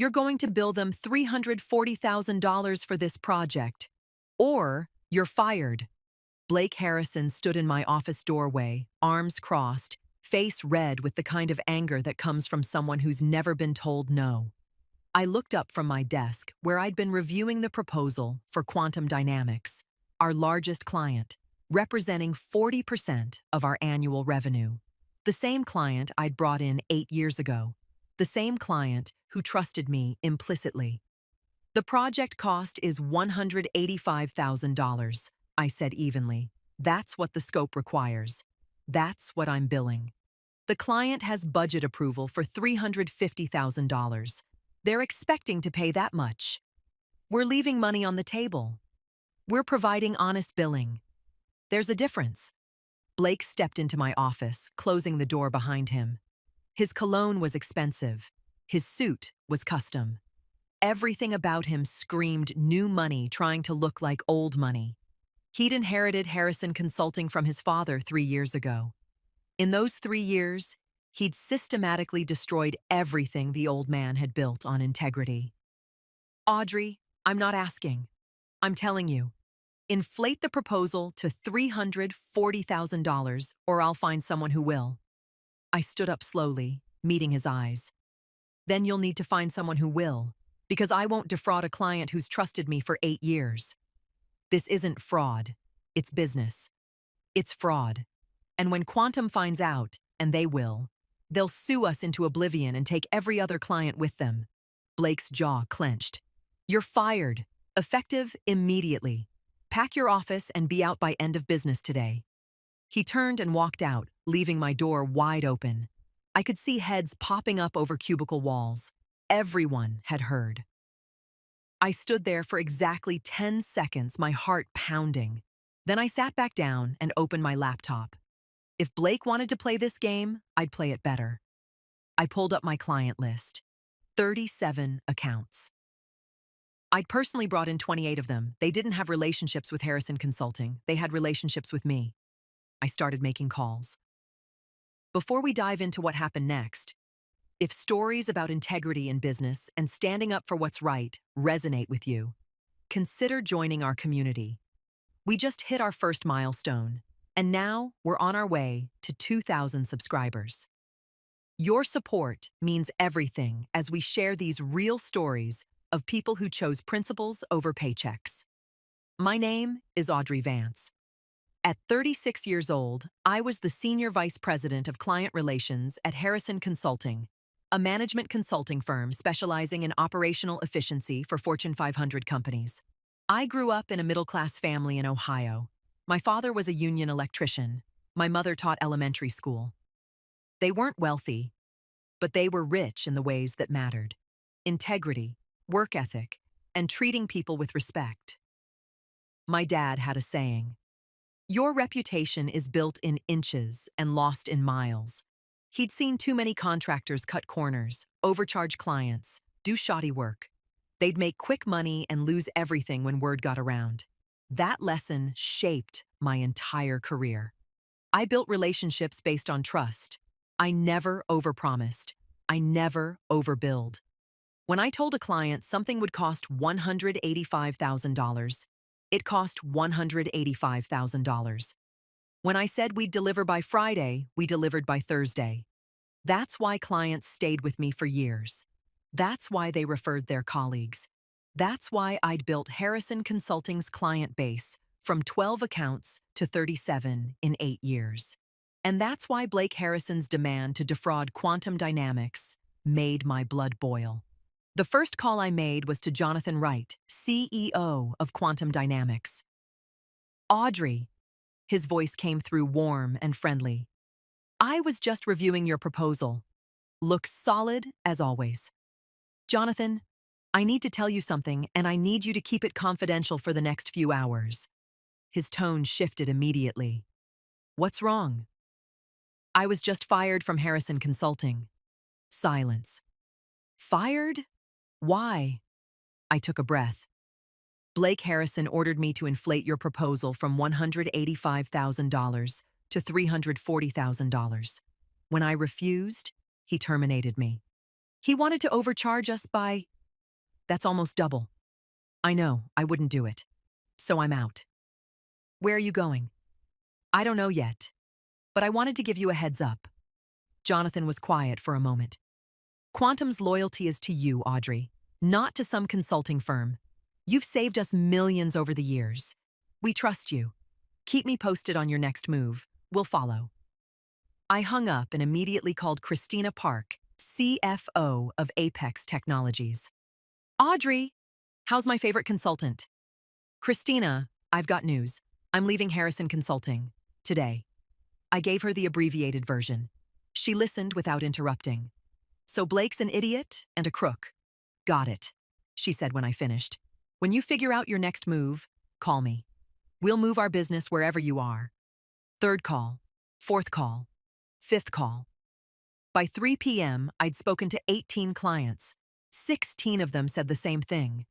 You're going to bill them $340,000 for this project. Or you're fired. Blake Harrison stood in my office doorway, arms crossed, face red with the kind of anger that comes from someone who's never been told no. I looked up from my desk, where I'd been reviewing the proposal for Quantum Dynamics, our largest client, representing 40% of our annual revenue. The same client I'd brought in 8 years ago. The same client who trusted me implicitly. The project cost is $185,000, I said evenly. That's what the scope requires. That's what I'm billing. The client has budget approval for $350,000. They're expecting to pay that much. We're leaving money on the table. We're providing honest billing. There's a difference. Blake stepped into my office, closing the door behind him. His cologne was expensive. His suit was custom. Everything about him screamed new money trying to look like old money. He'd inherited Harrison Consulting from his father 3 years ago. In those 3 years, he'd systematically destroyed everything the old man had built on integrity. Audrey, I'm not asking. I'm telling you. Inflate the proposal to $340,000 or I'll find someone who will. I stood up slowly, meeting his eyes. Then you'll need to find someone who will, because I won't defraud a client who's trusted me for 8 years. This isn't fraud. It's business. It's fraud. And when Quantum finds out, and they will, they'll sue us into oblivion and take every other client with them. Blake's jaw clenched. You're fired. Effective immediately. Pack your office and be out by end of business today. He turned and walked out, leaving my door wide open. I could see heads popping up over cubicle walls. Everyone had heard. I stood there for exactly 10 seconds, my heart pounding. Then I sat back down and opened my laptop. If Blake wanted to play this game, I'd play it better. I pulled up my client list. 37 accounts. I'd personally brought in 28 of them. They didn't have relationships with Harrison Consulting. They had relationships with me. I started making calls. Before we dive into what happened next, if stories about integrity in business and standing up for what's right resonate with you, consider joining our community. We just hit our first milestone, and now we're on our way to 2,000 subscribers. Your support means everything as we share these real stories of people who chose principles over paychecks. My name is Audrey Vance. At 36 years old, I was the Senior Vice President of Client Relations at Harrison Consulting, a management consulting firm specializing in operational efficiency for Fortune 500 companies. I grew up in a middle-class family in Ohio. My father was a union electrician. My mother taught elementary school. They weren't wealthy, but they were rich in the ways that mattered: integrity, work ethic, and treating people with respect. My dad had a saying, "Your reputation is built in inches and lost in miles." He'd seen too many contractors cut corners, overcharge clients, do shoddy work. They'd make quick money and lose everything when word got around. That lesson shaped my entire career. I built relationships based on trust. I never overpromised. I never overbilled. When I told a client something would cost $185,000, it cost $185,000. When I said we'd deliver by Friday, we delivered by Thursday. That's why clients stayed with me for years. That's why they referred their colleagues. That's why I'd built Harrison Consulting's client base from 12 accounts to 37 in 8 years. And that's why Blake Harrison's demand to defraud Quantum Dynamics made my blood boil. The first call I made was to Jonathan Wright, CEO of Quantum Dynamics. "Audrey," his voice came through warm and friendly. "I was just reviewing your proposal. Looks solid as always. Jonathan, I need to tell you something, and I need you to keep it confidential for the next few hours." His tone shifted immediately. "What's wrong?" "I was just fired from Harrison Consulting." Silence. "Fired? Why?" I took a breath. "Blake Harrison ordered me to inflate your proposal from $185,000 to $340,000. When I refused, he terminated me." He wanted to overcharge us by... That's almost double. I know, I wouldn't do it. So I'm out. Where are you going? I don't know yet, but I wanted to give you a heads up. Jonathan was quiet for a moment. Quantum's loyalty is to you, Audrey, not to some consulting firm. You've saved us millions over the years. We trust you. Keep me posted on your next move. We'll follow. I hung up and immediately called Christina Park, CFO of Apex Technologies. Audrey, how's my favorite consultant? Christina, I've got news. I'm leaving Harrison Consulting. Today. I gave her the abbreviated version. She listened without interrupting. So Blake's an idiot and a crook. Got it, she said when I finished. When you figure out your next move, call me. We'll move our business wherever you are. Third call, fourth call, fifth call. By 3 p.m., I'd spoken to 18 clients. 16 of them said the same thing.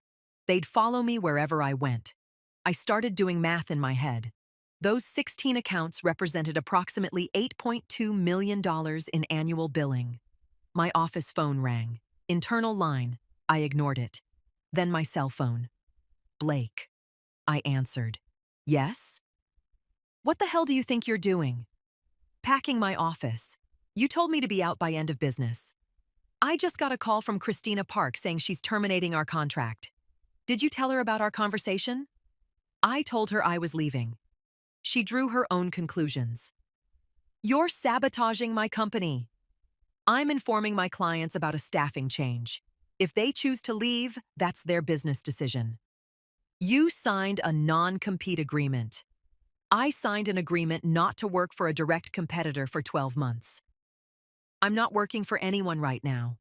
They'd follow me wherever I went. I started doing math in my head. Those 16 accounts represented approximately $8.2 million in annual billing. My office phone rang. Internal line. I ignored it. Then my cell phone. Blake. I answered. Yes? What the hell do you think you're doing? Packing my office. You told me to be out by end of business. I just got a call from Christina Park saying she's terminating our contract. Did you tell her about our conversation? I told her I was leaving. She drew her own conclusions. You're sabotaging my company. I'm informing my clients about a staffing change. If they choose to leave, that's their business decision. You signed a non-compete agreement. I signed an agreement not to work for a direct competitor for 12 months. I'm not working for anyone right now.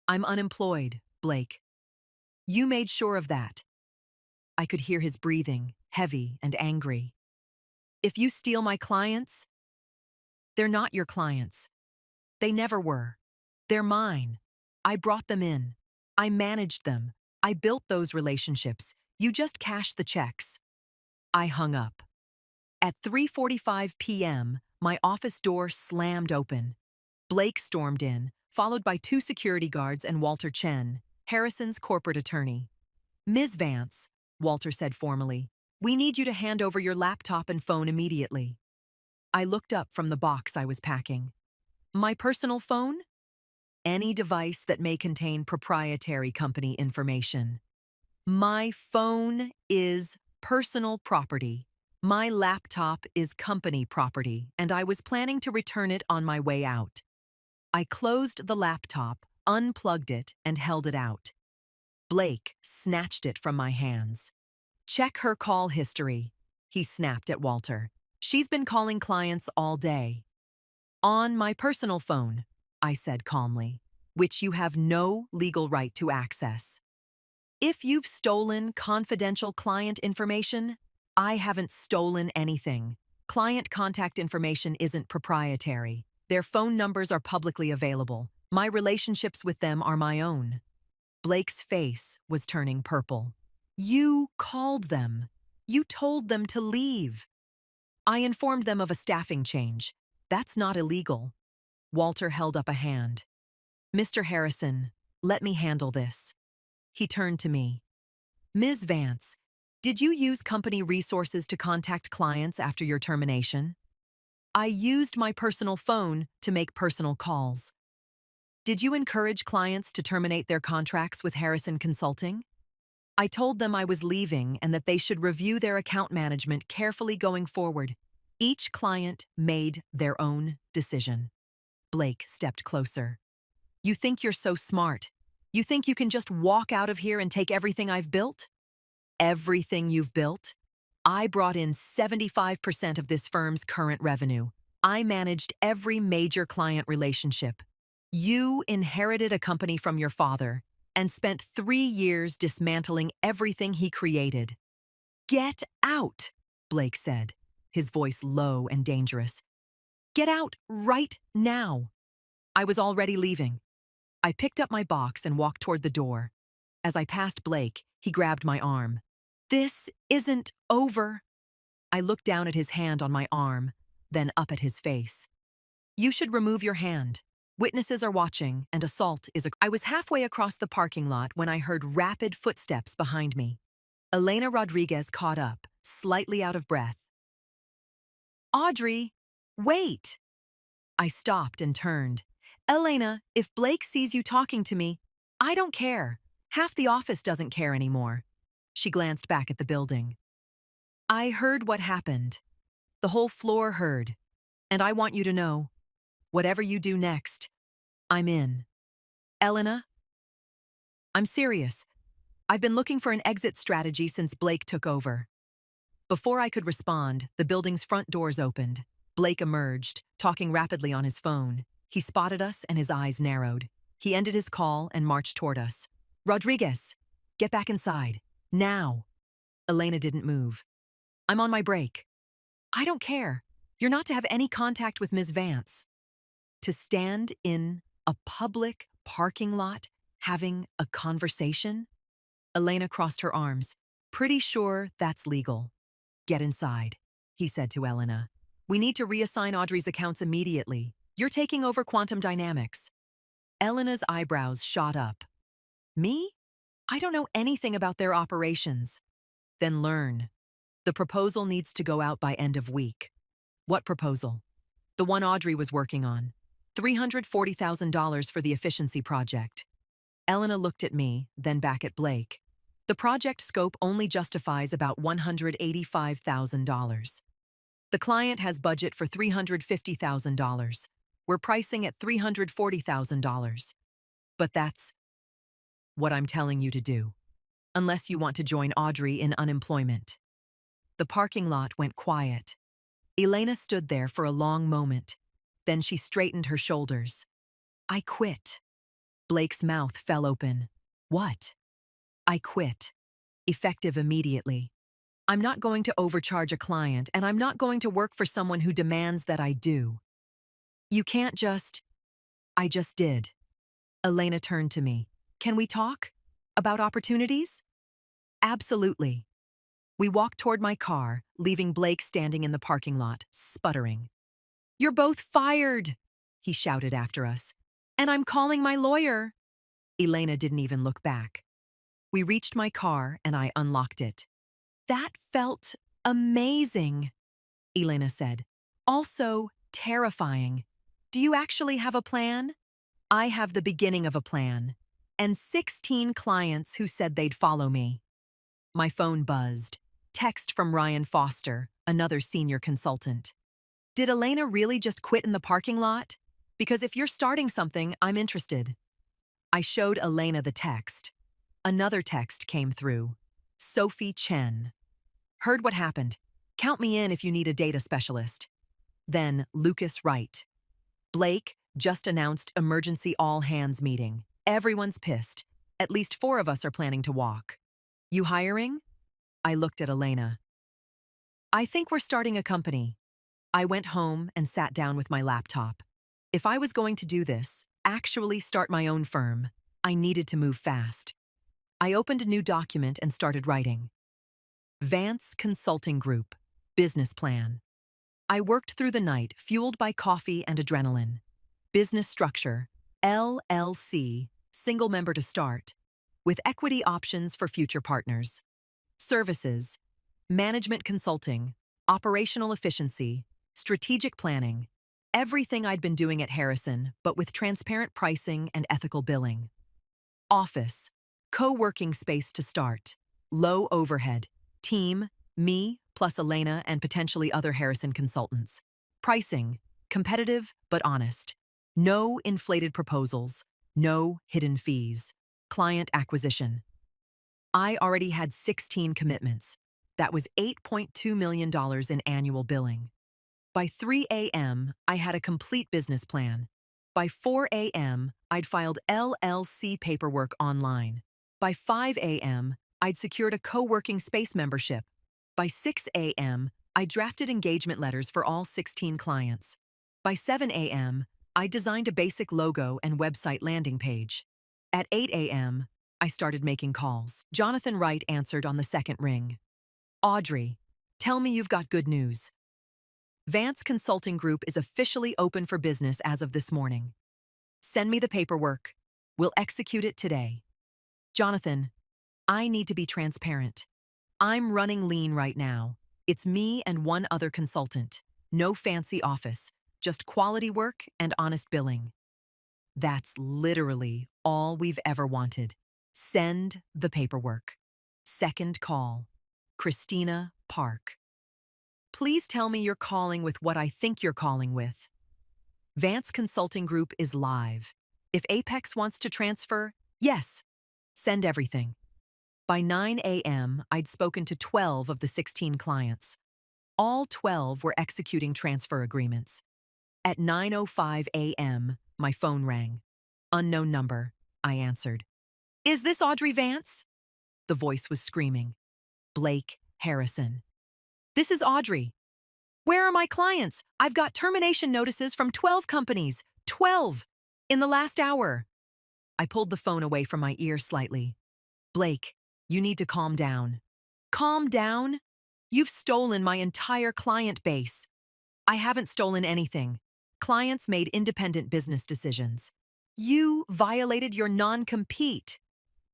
I'm unemployed, Blake. You made sure of that. I could hear his breathing, heavy and angry. If you steal my clients, they're not your clients. They never were. They're mine. I brought them in. I managed them. I built those relationships. You just cashed the checks. I hung up. At 3:45 p.m., my office door slammed open. Blake stormed in, followed by 2 security guards and Walter Chen, Harrison's corporate attorney. Ms. Vance, Walter said formally, we need you to hand over your laptop and phone immediately. I looked up from the box I was packing. My personal phone? Any device that may contain proprietary company information. My phone is personal property. My laptop is company property, and I was planning to return it on my way out. I closed the laptop, unplugged it, and held it out. Blake snatched it from my hands. Check her call history, he snapped at Walter. She's been calling clients all day. On my personal phone, I said calmly, which you have no legal right to access. If you've stolen confidential client information, I haven't stolen anything. Client contact information isn't proprietary. Their phone numbers are publicly available. My relationships with them are my own. Blake's face was turning purple. You called them. You told them to leave. I informed them of a staffing change. That's not illegal. Walter held up a hand. Mr. Harrison, let me handle this. He turned to me. Ms. Vance, did you use company resources to contact clients after your termination? I used my personal phone to make personal calls. Did you encourage clients to terminate their contracts with Harrison Consulting? I told them I was leaving and that they should review their account management carefully going forward. Each client made their own decision. Blake stepped closer. You think you're so smart. You think you can just walk out of here and take everything I've built? Everything you've built? I brought in 75% of this firm's current revenue. I managed every major client relationship. You inherited a company from your father and spent 3 years dismantling everything he created. Get out, Blake said, his voice low and dangerous. Get out right now. I was already leaving. I picked up my box and walked toward the door. As I passed Blake, he grabbed my arm. This isn't over. I looked down at his hand on my arm, then up at his face. You should remove your hand. Witnesses are watching, and assault is I was halfway across the parking lot when I heard rapid footsteps behind me. Elena Rodriguez caught up, slightly out of breath. Audrey, wait! I stopped and turned. Elena, if Blake sees you talking to me, I don't care. Half the office doesn't care anymore. She glanced back at the building. I heard what happened. The whole floor heard. And I want you to know, whatever you do next, I'm in. Elena, I'm serious. I've been looking for an exit strategy since Blake took over. Before I could respond, the building's front doors opened. Blake emerged, talking rapidly on his phone. He spotted us and his eyes narrowed. He ended his call and marched toward us. Rodriguez, get back inside. Now. Elena didn't move. I'm on my break. I don't care. You're not to have any contact with Ms. Vance. To stand in a public parking lot having a conversation? Elena crossed her arms. Pretty sure that's legal. Get inside, he said to Elena. We need to reassign Audrey's accounts immediately. You're taking over quantum dynamics. Elena's eyebrows shot up. Me? I don't know anything about their operations. Then learn. The proposal needs to go out by end of week. What proposal? The one Audrey was working on. $340,000 for the efficiency project. Elena looked at me, then back at Blake. The project scope only justifies about $185,000. The client has budget for $350,000. We're pricing at $340,000. But that's what I'm telling you to do, unless you want to join Audrey in unemployment. The parking lot went quiet. Elena stood there for a long moment. Then she straightened her shoulders. I quit. Blake's mouth fell open. What? I quit. Effective immediately. I'm not going to overcharge a client, and I'm not going to work for someone who demands that I do. You can't just... I just did. Elena turned to me. Can we talk? About opportunities? Absolutely. We walked toward my car, leaving Blake standing in the parking lot, sputtering. You're both fired, he shouted after us. And I'm calling my lawyer. Elena didn't even look back. We reached my car and I unlocked it. That felt amazing, Elena said. Also terrifying. Do you actually have a plan? I have the beginning of a plan. And 16 clients who said they'd follow me. My phone buzzed. Text from Ryan Foster, another senior consultant. Did Elena really just quit in the parking lot? Because if you're starting something, I'm interested. I showed Elena the text. Another text came through. Sophie Chen. Heard what happened. Count me in if you need a data specialist. Then Lucas Wright. Blake just announced emergency all-hands meeting. Everyone's pissed. At least 4 of us are planning to walk. You hiring? I looked at Elena. I think we're starting a company. I went home and sat down with my laptop. If I was going to do this, actually start my own firm, I needed to move fast. I opened a new document and started writing. Vance Consulting Group, business plan. I worked through the night, fueled by coffee and adrenaline. Business structure, LLC, single member to start, with equity options for future partners. Services, management consulting, operational efficiency, strategic planning, everything I'd been doing at Harrison, but with transparent pricing and ethical billing. Office, co-working space to start, low overhead, team, me plus Elena and potentially other Harrison consultants. Pricing, competitive but honest. No inflated proposals, no hidden fees. Client acquisition. I already had 16 commitments. That was $8.2 million in annual billing. By 3 a.m., I had a complete business plan. By 4 a.m., I'd filed LLC paperwork online. By 5 a.m., I'd secured a co-working space membership. By 6 a.m., I drafted engagement letters for all 16 clients. By 7 a.m., I designed a basic logo and website landing page. At 8 a.m., I started making calls. Jonathan Wright answered on the second ring. Audrey, tell me you've got good news. Vance Consulting Group is officially open for business as of this morning. Send me the paperwork. We'll execute it today. Jonathan, I need to be transparent. I'm running lean right now. It's me and one other consultant. No fancy office, just quality work and honest billing. That's literally all we've ever wanted. Send the paperwork. Second call. Christina Park. Please tell me you're calling with what I think you're calling with. Vance Consulting Group is live. If Apex wants to transfer, yes, send everything. By 9 a.m., I'd spoken to 12 of the 16 clients. All 12 were executing transfer agreements. At 9:05 a.m., my phone rang. Unknown number, I answered. Is this Audrey Vance? The voice was screaming. Blake Harrison. This is Audrey. Where are my clients? I've got termination notices from 12 companies. 12! In the last hour. I pulled the phone away from my ear slightly. Blake, you need to calm down. Calm down? You've stolen my entire client base. I haven't stolen anything. Clients made independent business decisions. You violated your non-compete.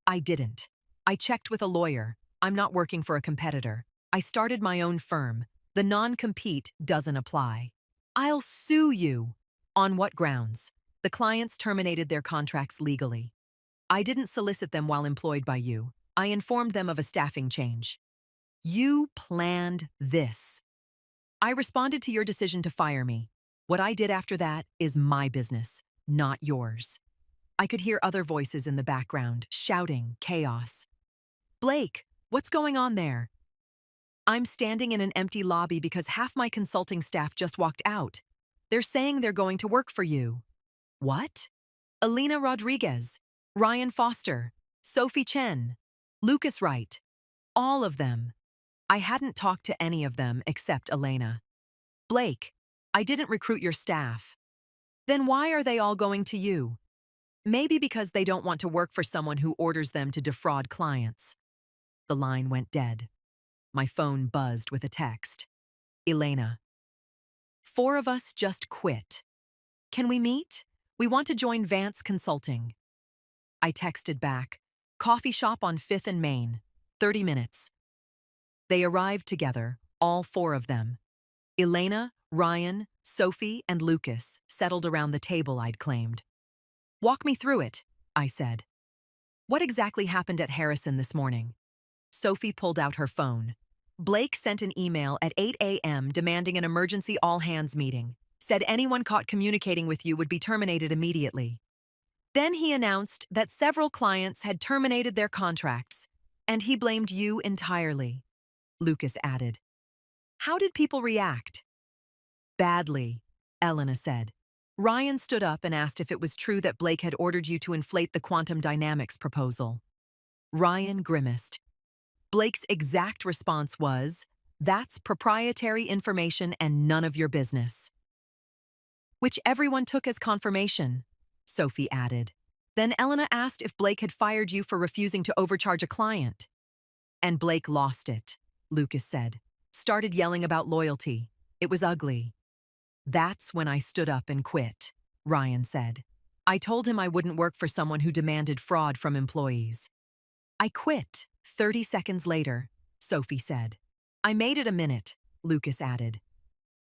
I didn't. I checked with a lawyer. I'm not working for a competitor. I started my own firm. The non-compete doesn't apply. I'll sue you. On what grounds? The clients terminated their contracts legally. I didn't solicit them while employed by you. I informed them of a staffing change. You planned this. I responded to your decision to fire me. What I did after that is my business, not yours. I could hear other voices in the background, shouting, chaos. Blake, what's going on there? I'm standing in an empty lobby because half my consulting staff just walked out. They're saying they're going to work for you. What? Alina Rodriguez, Ryan Foster, Sophie Chen, Lucas Wright. All of them. I hadn't talked to any of them except Elena. Blake, I didn't recruit your staff. Then why are they all going to you? Maybe because they don't want to work for someone who orders them to defraud clients. The line went dead. My phone buzzed with a text. Elena. 4 of us just quit. Can we meet? We want to join Vance Consulting. I texted back. Coffee shop on 5th and Main. 30 minutes. They arrived together, all 4 of them. Elena, Ryan, Sophie, and Lucas settled around the table I'd claimed. Walk me through it, I said. What exactly happened at Harrison this morning? Sophie pulled out her phone. Blake sent an email at 8 a.m. demanding an emergency all-hands meeting. Said anyone caught communicating with you would be terminated immediately. Then he announced that several clients had terminated their contracts, and he blamed you entirely. Lucas added. How did people react? Badly, Elena said. Ryan stood up and asked if it was true that Blake had ordered you to inflate the quantum dynamics proposal. Ryan grimaced. Blake's exact response was, that's proprietary information and none of your business. Which everyone took as confirmation, Sophie added. Then Elena asked if Blake had fired you for refusing to overcharge a client. And Blake lost it, Lucas said. Started yelling about loyalty. It was ugly. That's when I stood up and quit, Ryan said. I told him I wouldn't work for someone who demanded fraud from employees. I quit 30 seconds later, Sophie said. I made it a minute, Lucas added.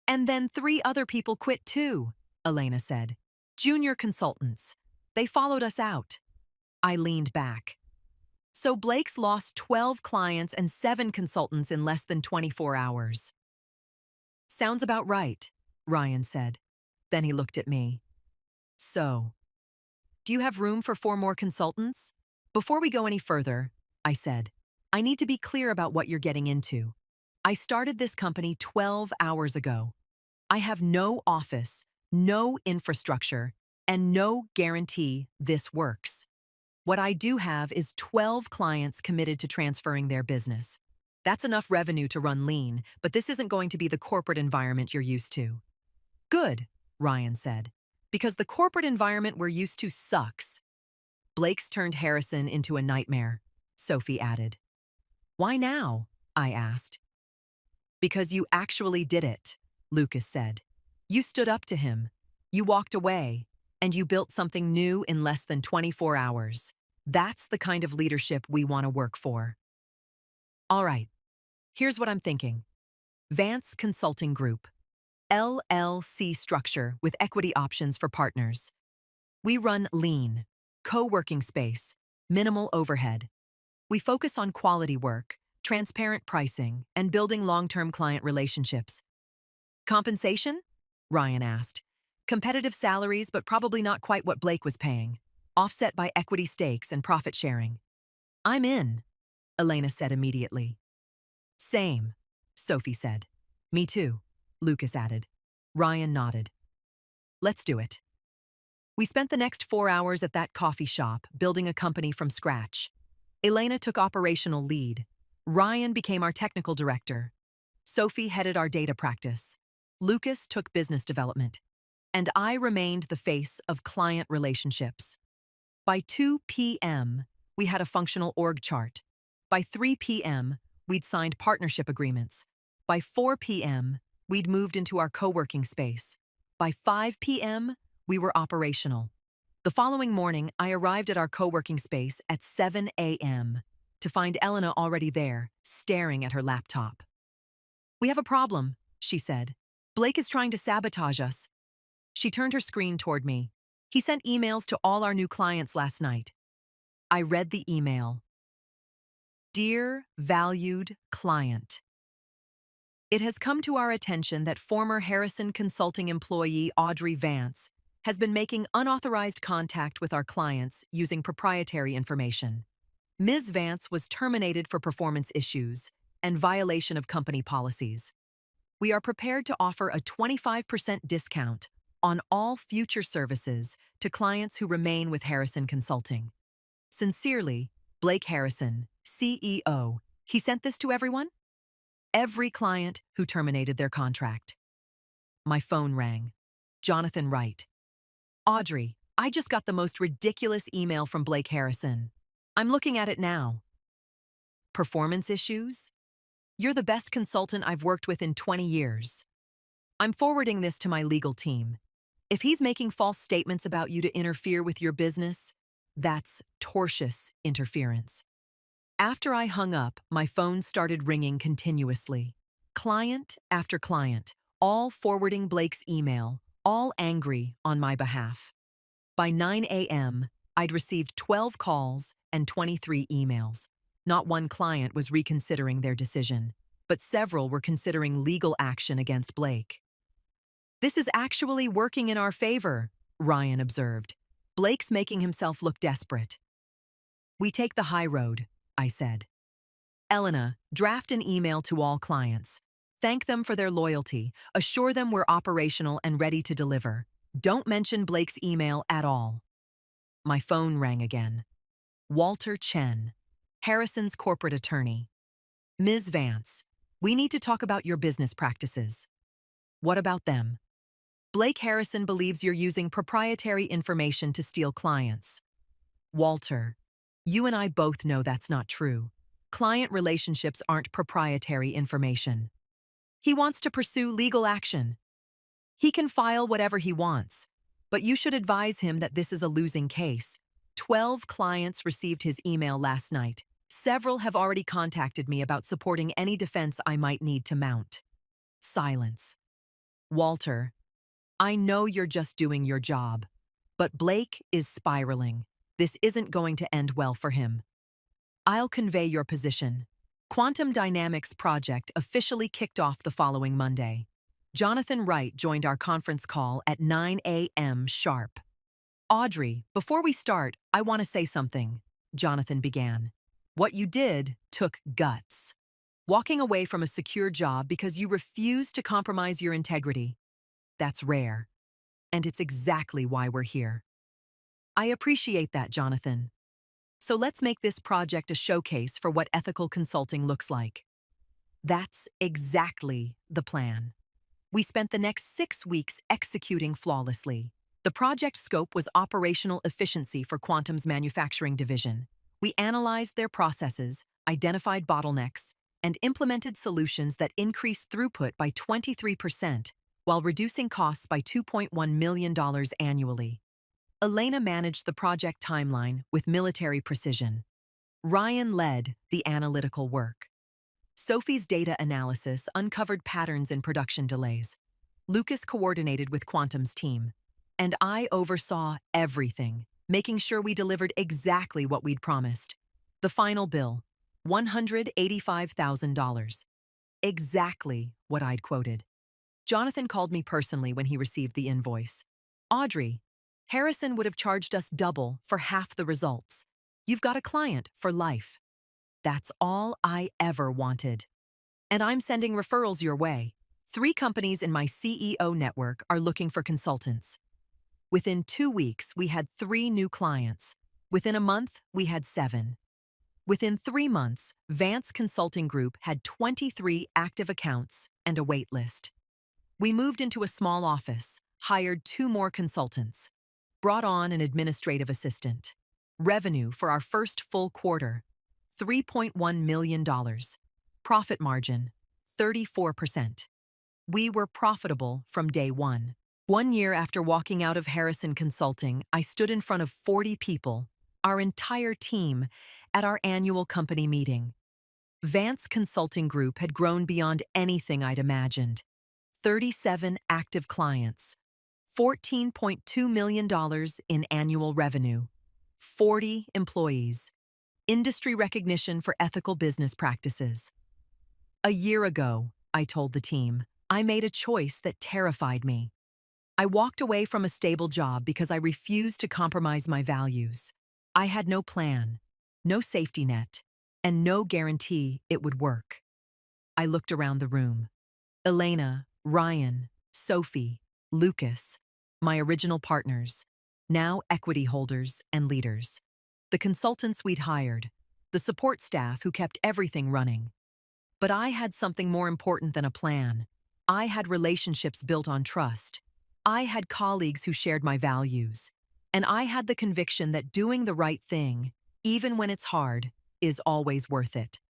And then 3 other people quit too, Elena said. Junior consultants. They followed us out. I leaned back. So Blake's lost 12 clients and 7 consultants in less than 24 hours. Sounds about right, Ryan said. Then he looked at me. So, do you have room for 4 more consultants? Before we go any further, I said, I need to be clear about what you're getting into. I started this company 12 hours ago. I have no office, no infrastructure, and no guarantee this works. What I do have is 12 clients committed to transferring their business. That's enough revenue to run lean, but this isn't going to be the corporate environment you're used to. Good, Ryan said, because the corporate environment we're used to sucks. Blake's turned Harrison into a nightmare, Sophie added. Why now? I asked. Because you actually did it, Lucas said. You stood up to him. You walked away. and you built something new in less than 24 hours. That's the kind of leadership we want to work for. All right, here's what I'm thinking. Vance Consulting Group, LLC structure with equity options for partners. We run lean, co-working space, minimal overhead. We focus on quality work, transparent pricing, and building long-term client relationships. Compensation? Ryan asked. Competitive salaries, but probably not quite what Blake was paying, offset by equity stakes and profit sharing. I'm in, Elena said immediately. Same, Sophie said. Me too, Lucas added. Ryan nodded. Let's do it. We spent the next 4 hours at that coffee shop, building a company from scratch. Elena took operational lead. Ryan became our technical director. Sophie headed our data practice. Lucas took business development. And I remained the face of client relationships. By 2 p.m., we had a functional org chart. By 3 p.m., we'd signed partnership agreements. By 4 p.m., we'd moved into our co-working space. By 5 p.m., we were operational. The following morning, I arrived at our co-working space at 7 a.m. to find Elena already there, staring at her laptop. We have a problem, she said. Blake is trying to sabotage us. She turned her screen toward me. He sent emails to all our new clients last night. I read the email. Dear valued client, it has come to our attention that former Harrison Consulting employee Audrey Vance has been making unauthorized contact with our clients using proprietary information. Ms. Vance was terminated for performance issues and violation of company policies. We are prepared to offer a 25% discount on all future services to clients who remain with Harrison Consulting. Sincerely, Blake Harrison, CEO. He sent this to everyone? Every client who terminated their contract. My phone rang. Jonathan Wright. Audrey, I just got the most ridiculous email from Blake Harrison. I'm looking at it now. Performance issues? You're the best consultant I've worked with in 20 years. I'm forwarding this to my legal team. If he's making false statements about you to interfere with your business, that's tortious interference. After I hung up, my phone started ringing continuously. Client after client, all forwarding Blake's email, all angry on my behalf. By 9 a.m., I'd received 12 calls and 23 emails. Not one client was reconsidering their decision, but several were considering legal action against Blake. This is actually working in our favor, Ryan observed. Blake's making himself look desperate. We take the high road, I said. Elena, draft an email to all clients. Thank them for their loyalty. Assure them we're operational and ready to deliver. Don't mention Blake's email at all. My phone rang again. Walter Chen, Harrison's corporate attorney. Ms. Vance, we need to talk about your business practices. What about them? Blake Harrison believes you're using proprietary information to steal clients. Walter, you and I both know that's not true. Client relationships aren't proprietary information. He wants to pursue legal action. He can file whatever he wants, but you should advise him that this is a losing case. 12 clients received his email last night. Several have already contacted me about supporting any defense I might need to mount. Silence. Walter, I know you're just doing your job, but Blake is spiraling. This isn't going to end well for him. I'll convey your position. Quantum Dynamics project officially kicked off the following Monday. Jonathan Wright joined our conference call at 9 a.m. sharp. Audrey, before we start, I want to say something, Jonathan began. What you did took guts. Walking away from a secure job because you refused to compromise your integrity. That's rare. And it's exactly why we're here. I appreciate that, Jonathan. So let's make this project a showcase for what ethical consulting looks like. That's exactly the plan. We spent the next 6 weeks executing flawlessly. The project scope was operational efficiency for Quantum's manufacturing division. We analyzed their processes, identified bottlenecks, and implemented solutions that increased throughput by 23% while reducing costs by $2.1 million annually. Elena managed the project timeline with military precision. Ryan led the analytical work. Sophie's data analysis uncovered patterns in production delays. Lucas coordinated with Quantum's team. And I oversaw everything, making sure we delivered exactly what we'd promised. The final bill, $185,000. Exactly what I'd quoted. Jonathan called me personally when he received the invoice. Audrey, Harrison would have charged us double for half the results. You've got a client for life. That's all I ever wanted. And I'm sending referrals your way. 3 companies in my CEO network are looking for consultants. Within 2 weeks, we had 3 new clients. Within a month, we had 7. Within 3 months, Vance Consulting Group had 23 active accounts and a wait list. We moved into a small office, hired 2 more consultants, brought on an administrative assistant. Revenue for our first full quarter, $3.1 million. Profit margin, 34%. We were profitable from day one. 1 year after walking out of Harrison Consulting, I stood in front of 40 people, our entire team, at our annual company meeting. Vance Consulting Group had grown beyond anything I'd imagined. 37 active clients, $14.2 million in annual revenue, 40 employees, industry recognition for ethical business practices. A year ago, I told the team, I made a choice that terrified me. I walked away from a stable job because I refused to compromise my values. I had no plan, no safety net, and no guarantee it would work. I looked around the room. Elena, Ryan, Sophie, Lucas, my original partners, now equity holders and leaders. The consultants we'd hired, the support staff who kept everything running. But I had something more important than a plan. I had relationships built on trust. I had colleagues who shared my values. And I had the conviction that doing the right thing, even when it's hard, is always worth it.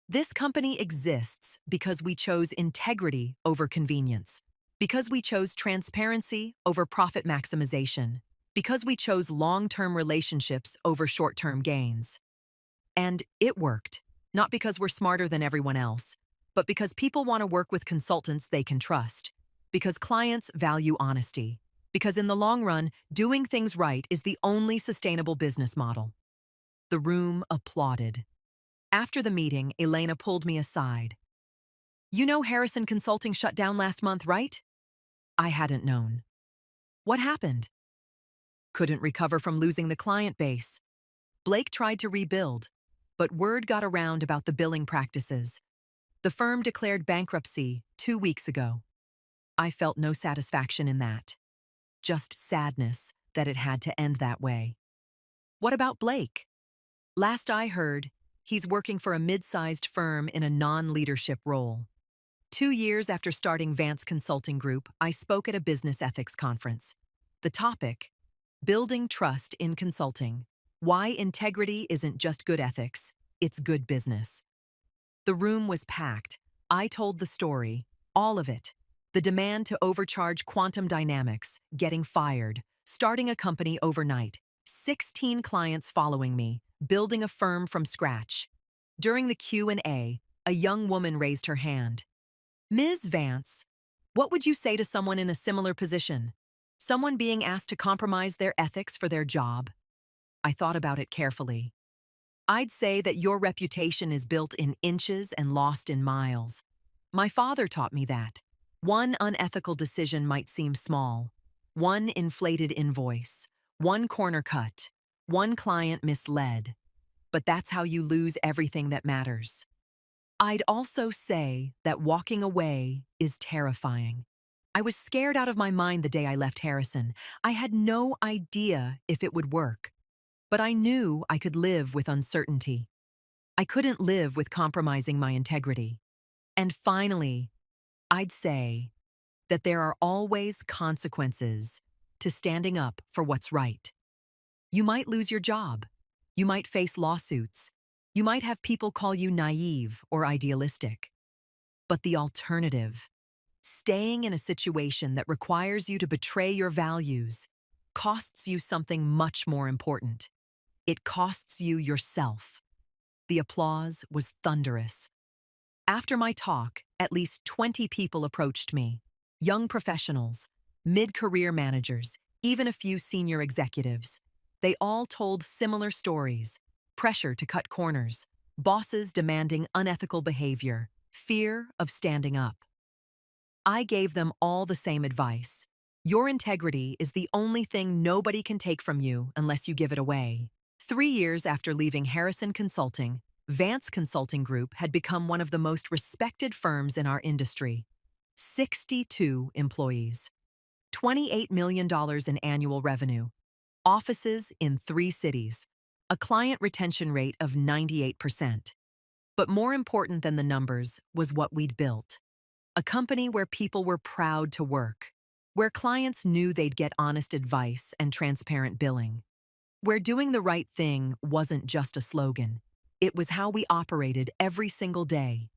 This company exists because we chose integrity over convenience, because we chose transparency over profit maximization, because we chose long-term relationships over short-term gains. And it worked, not because we're smarter than everyone else, but because people want to work with consultants they can trust, because clients value honesty, because in the long run, doing things right is the only sustainable business model. The room applauded. After the meeting, Elena pulled me aside. You know Harrison Consulting shut down last month, right? I hadn't known. What happened? Couldn't recover from losing the client base. Blake tried to rebuild, but word got around about the billing practices. The firm declared bankruptcy 2 weeks ago. I felt no satisfaction in that. Just sadness that it had to end that way. What about Blake? Last I heard, he's working for a mid-sized firm in a non-leadership role. 2 years after starting Vance Consulting Group, I spoke at a business ethics conference. The topic, Building Trust in Consulting, Why Integrity Isn't Just Good Ethics, It's Good Business. The room was packed. I told the story, all of it. The demand to overcharge quantum dynamics, getting fired, starting a company overnight, 16 clients following me, building a firm from scratch. During the Q&A, a young woman raised her hand. Ms. Vance, what would you say to someone in a similar position? Someone being asked to compromise their ethics for their job? I thought about it carefully. I'd say that your reputation is built in inches and lost in miles. My father taught me that. One unethical decision might seem small. One inflated invoice, one corner cut, one client misled. But that's how you lose everything that matters. I'd also say that walking away is terrifying. I was scared out of my mind the day I left Harrison. I had no idea if it would work. But I knew I could live with uncertainty. I couldn't live with compromising my integrity. And finally, I'd say that there are always consequences to standing up for what's right. You might lose your job. You might face lawsuits. You might have people call you naive or idealistic. But the alternative, staying in a situation that requires you to betray your values, costs you something much more important. It costs you yourself. The applause was thunderous. After my talk, at least 20 people approached me. Young professionals, mid-career managers, even a few senior executives. They all told similar stories: pressure to cut corners, bosses demanding unethical behavior, fear of standing up. I gave them all the same advice. Your integrity is the only thing nobody can take from you unless you give it away. 3 years after leaving Harrison Consulting, Vance Consulting Group had become one of the most respected firms in our industry. 62 employees, $28 million in annual revenue, offices in 3 cities, a client retention rate of 98%. But more important than the numbers was what we'd built. A company where people were proud to work, where clients knew they'd get honest advice and transparent billing, where doing the right thing wasn't just a slogan. It was how we operated every single day.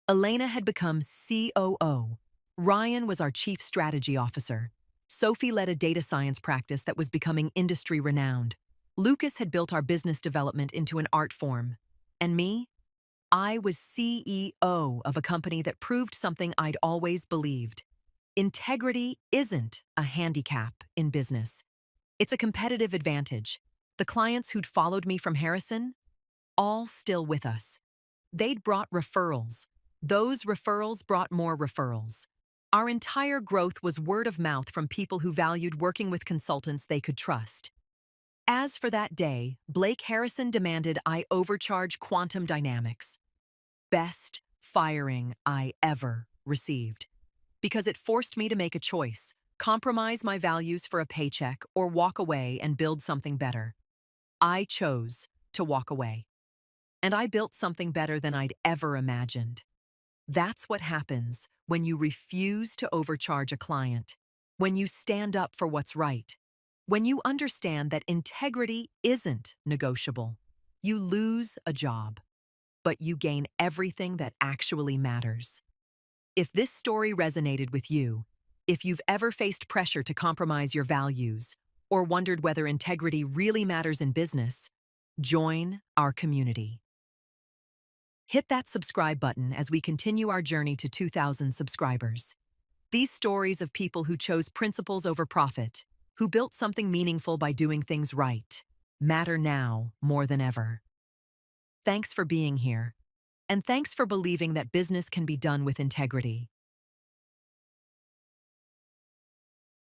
Elena had become COO. Ryan was our chief strategy officer. Sophie led a data science practice that was becoming industry renowned. Lucas had built our business development into an art form. And me? I was CEO of a company that proved something I'd always believed. Integrity isn't a handicap in business. It's a competitive advantage. The clients who'd followed me from Harrison, all still with us. They'd brought referrals. Those referrals brought more referrals. Our entire growth was word of mouth from people who valued working with consultants they could trust. As for that day, Blake Harrison demanded I overcharge quantum dynamics. Best firing I ever received. Because it forced me to make a choice: compromise my values for a paycheck or walk away and build something better. I chose to walk away. And I built something better than I'd ever imagined. That's what happens when you refuse to overcharge a client, when you stand up for what's right, when you understand that integrity isn't negotiable. You lose a job, but you gain everything that actually matters. If this story resonated with you, if you've ever faced pressure to compromise your values, or wondered whether integrity really matters in business, join our community. Hit that subscribe button as we continue our journey to 2,000 subscribers. These stories of people who chose principles over profit, who built something meaningful by doing things right, matter now more than ever. Thanks for being here, and thanks for believing that business can be done with integrity.